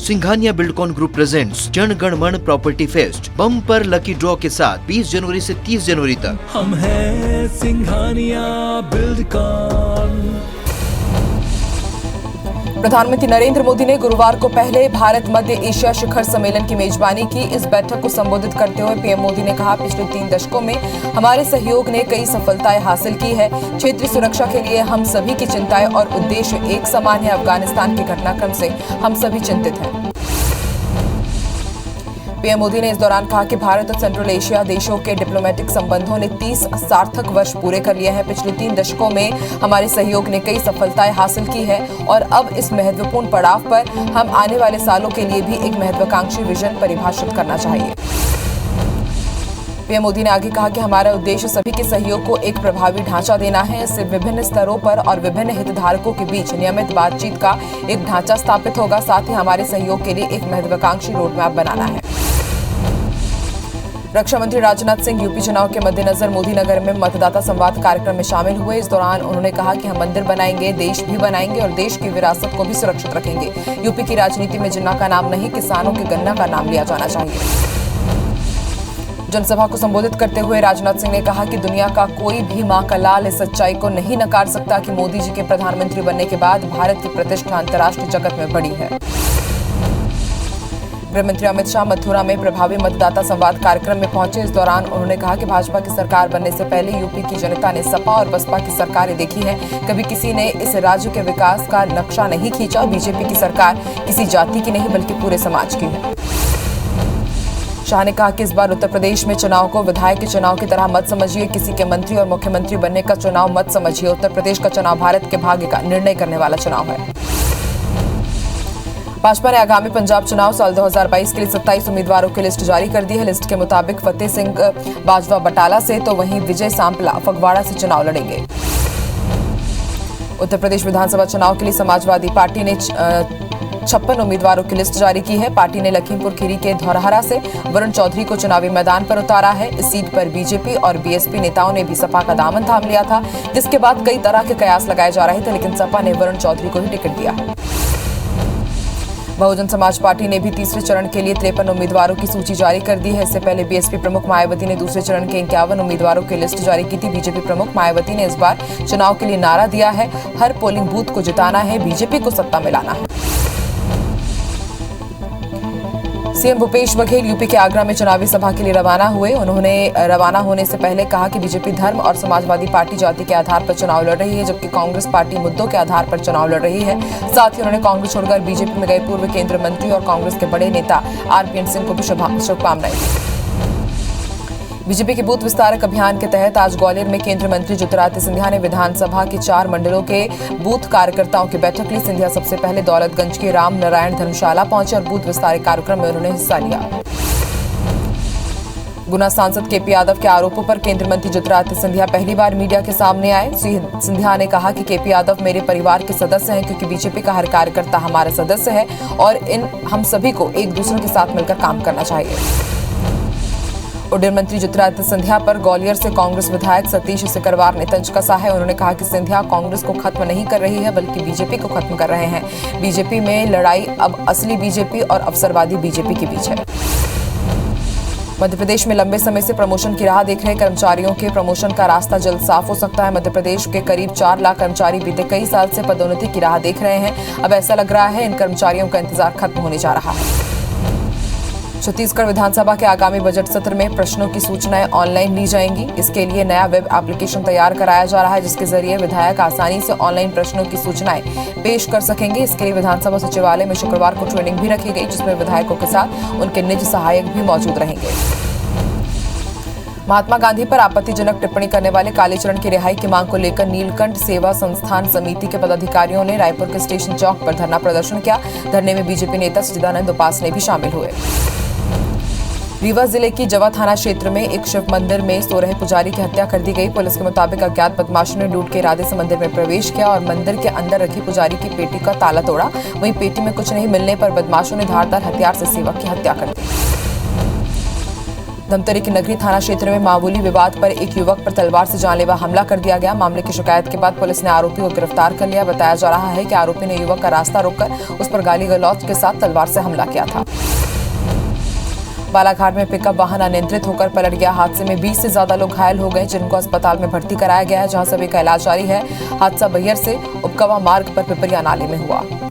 Singhania Buildcon group presents Jana Gana मन property fest bumper lucky draw के साथ 20 जनवरी से 30 जनवरी तक। हम हैं सिंघानिया बिल्डकॉन। प्रधानमंत्री नरेंद्र मोदी ने गुरुवार को पहले भारत मध्य एशिया शिखर सम्मेलन की मेजबानी की। इस बैठक को संबोधित करते हुए पीएम मोदी ने कहा, पिछले 3 दशकों में हमारे सहयोग ने कई सफलताएं हासिल की है। क्षेत्रीय सुरक्षा के लिए हम सभी की चिंताएं और उद्देश्य एक समान है। अफगानिस्तान के घटनाक्रम से हम सभी चिंतित हैं। पीएम मोदी ने इस दौरान कहा कि भारत और सेंट्रल एशिया देशों के डिप्लोमेटिक संबंधों ने 30 सार्थक वर्ष पूरे कर लिए हैं। पिछले 3 दशकों में हमारे सहयोग ने कई सफलताएं हासिल की है और अब इस महत्वपूर्ण पड़ाव पर हम आने वाले सालों के लिए भी एक महत्वाकांक्षी विजन परिभाषित करना चाहिए। पीएम मोदी ने आगे कहा कि हमारा उद्देश्य सभी के सहयोग को एक प्रभावी ढांचा देना है। इससे विभिन्न स्तरों पर और विभिन्न हितधारकों के बीच नियमित बातचीत का एक ढांचा स्थापित होगा। साथ ही हमारे सहयोग के लिए एक महत्वाकांक्षी रोडमैप बनाना है। रक्षा मंत्री राजनाथ सिंह यूपी चुनाव के मद्देनजर मोदी नगर में मतदाता संवाद कार्यक्रम में शामिल हुए। इस दौरान उन्होंने कहा कि हम मंदिर बनाएंगे, देश भी बनाएंगे और देश की विरासत को भी सुरक्षित रखेंगे। यूपी की राजनीति में जिन्ना का नाम नहीं, किसानों के गन्ना का नाम लिया जाना चाहिए। जनसभा को संबोधित करते हुए राजनाथ सिंह ने कहा कि दुनिया का कोई भी मां का लाल इस सच्चाई को नहीं नकार सकता कि मोदी जी के प्रधानमंत्री बनने के बाद भारत की प्रतिष्ठा अंतर्राष्ट्रीय जगत में बढ़ी है। गृहमंत्री अमित शाह मथुरा में प्रभावी मतदाता संवाद कार्यक्रम में पहुंचे। इस दौरान उन्होंने कहा कि भाजपा की सरकार बनने से पहले यूपी की जनता ने सपा और बसपा की सरकारें देखी हैं। कभी किसी ने इस राज्य के विकास का नक्शा नहीं खींचा। बीजेपी की सरकार किसी जाति की नहीं बल्कि पूरे समाज की है। शाह ने कहा कि इस बार उत्तर प्रदेश में चुनाव को विधायक के चुनाव की तरह मत समझिए, किसी के मंत्री और मुख्यमंत्री बनने का चुनाव मत समझिए। उत्तर प्रदेश का चुनाव भारत के भाग्य का निर्णय करने वाला चुनाव है। भाजपा ने आगामी पंजाब चुनाव साल 2022 के लिए 27 उम्मीदवारों की लिस्ट जारी कर दी है। लिस्ट के मुताबिक फतेह सिंह बाजवा बटाला से तो वहीं विजय सांपला फगवाड़ा से चुनाव लड़ेंगे। उत्तर प्रदेश विधानसभा चुनाव के लिए समाजवादी पार्टी ने 56 उम्मीदवारों की लिस्ट जारी की है। पार्टी ने लखीमपुर खीरी के धौरहरा से वरुण चौधरी को चुनावी मैदान पर उतारा है। इस सीट पर बीजेपी और बीएसपी नेताओं ने भी सपा का दामन थाम लिया था, जिसके बाद कई तरह के कयास लगाए जा रहे थे, लेकिन सपा ने वरुण चौधरी को ही टिकट दिया। बहुजन समाज पार्टी ने भी तीसरे चरण के लिए 53 उम्मीदवारों की सूची जारी कर दी है। इससे पहले बीएसपी प्रमुख मायावती ने दूसरे चरण के 51 उम्मीदवारों की लिस्ट जारी की थी। बीजेपी प्रमुख मायावती ने इस बार चुनाव के लिए नारा दिया है, हर पोलिंग बूथ को जिताना है, बीजेपी को सत्ता में लाना है। सीएम भूपेश बघेल यूपी के आगरा में चुनावी सभा के लिए रवाना हुए। उन्होंने रवाना होने से पहले कहा कि बीजेपी धर्म और समाजवादी पार्टी जाति के आधार पर चुनाव लड़ रही है, जबकि कांग्रेस पार्टी मुद्दों के आधार पर चुनाव लड़ रही है। साथ ही उन्होंने कांग्रेस छोड़कर बीजेपी में गए पूर्व केंद्रीय मंत्री और कांग्रेस के बड़े नेता आरपीएन सिंह को भी शुभकामनाएं दी। बीजेपी के बूथ विस्तारक अभियान के तहत आज ग्वालियर में केंद्रीय मंत्री ज्योतिरादित्य सिंधिया ने विधानसभा के 4 मंडलों के बूथ कार्यकर्ताओं की बैठक ली। सिंधिया सबसे पहले दौलतगंज के राम नारायण धर्मशाला पहुंचे और बूथ विस्तारक कार्यक्रम में उन्होंने हिस्सा लिया। गुना सांसद केपी यादव के आरोपों पर केंद्रीय मंत्री ज्योतिरादित्य सिंधिया पहली बार मीडिया के सामने आए। सिंधिया ने कहा कि केपी यादव मेरे परिवार के सदस्य हैं, क्योंकि बीजेपी का हर कार्यकर्ता हमारा सदस्य है और हम सभी को एक दूसरे के साथ मिलकर काम करना चाहिए। उड्डयन मंत्री ज्योतिरादित्य सिंधिया पर ग्वालियर से कांग्रेस विधायक सतीश सिकरवार ने तंज कसा है। उन्होंने कहा कि सिंधिया कांग्रेस को खत्म नहीं कर रही है, बल्कि बीजेपी को खत्म कर रहे हैं। बीजेपी में लड़ाई अब असली बीजेपी और अवसरवादी बीजेपी के बीच है। मध्य प्रदेश में लंबे समय से प्रमोशन की राह देख रहे कर्मचारियों के प्रमोशन का रास्ता जल्द साफ हो सकता है। मध्य प्रदेश के करीब 4 लाख कर्मचारी बीते कई साल से पदोन्नति की राह देख रहे हैं। अब ऐसा लग रहा है इन कर्मचारियों का इंतजार खत्म होने जा रहा है। छत्तीसगढ़ विधानसभा के आगामी बजट सत्र में प्रश्नों की सूचनाएं ऑनलाइन ली जाएंगी। इसके लिए नया वेब एप्लीकेशन तैयार कराया जा रहा है, जिसके जरिए विधायक आसानी से ऑनलाइन प्रश्नों की सूचनाएं पेश कर सकेंगे। इसके लिए विधानसभा सचिवालय में शुक्रवार को ट्रेनिंग भी रखी गई, जिसमें विधायकों के साथ उनके निजी सहायक भी मौजूद रहेंगे। महात्मा गांधी पर आपत्तिजनक टिप्पणी करने वाले कालीचरण की रिहाई की मांग को लेकर नीलकंठ सेवा संस्थान समिति के पदाधिकारियों ने रायपुर के स्टेशन चौक पर धरना प्रदर्शन किया। धरने में बीजेपी नेता सच्चिदानंद उपासने भी शामिल हुए। रीवा जिले की जवा थाना क्षेत्र में एक शिव मंदिर में सो रहे पुजारी की हत्या कर दी गई। पुलिस के मुताबिक अज्ञात बदमाशों ने लूट के इरादे से मंदिर में प्रवेश किया और मंदिर के अंदर रखी पुजारी की पेटी का ताला तोड़ा। वहीं पेटी में कुछ नहीं मिलने पर बदमाशों ने धारदार हथियार से सेवक की हत्या कर दी। धमतरी के नगरी थाना क्षेत्र में मामूली विवाद पर एक युवक पर तलवार से जानलेवा हमला कर दिया गया। मामले की शिकायत के बाद पुलिस ने आरोपी को गिरफ्तार कर लिया। बताया जा रहा है कि आरोपी ने युवक का रास्ता रोककर उस पर गाली गलौज के साथ तलवार से हमला किया था। बालाघाट में पिकअप वाहन अनियंत्रित होकर पलट गया। हादसे में 20 से ज्यादा लोग घायल हो गए, जिनको अस्पताल में भर्ती कराया गया है, जहां सभी का इलाज जारी है। हादसा बैहर से उपकवा मार्ग पर पिपरिया नाले में हुआ।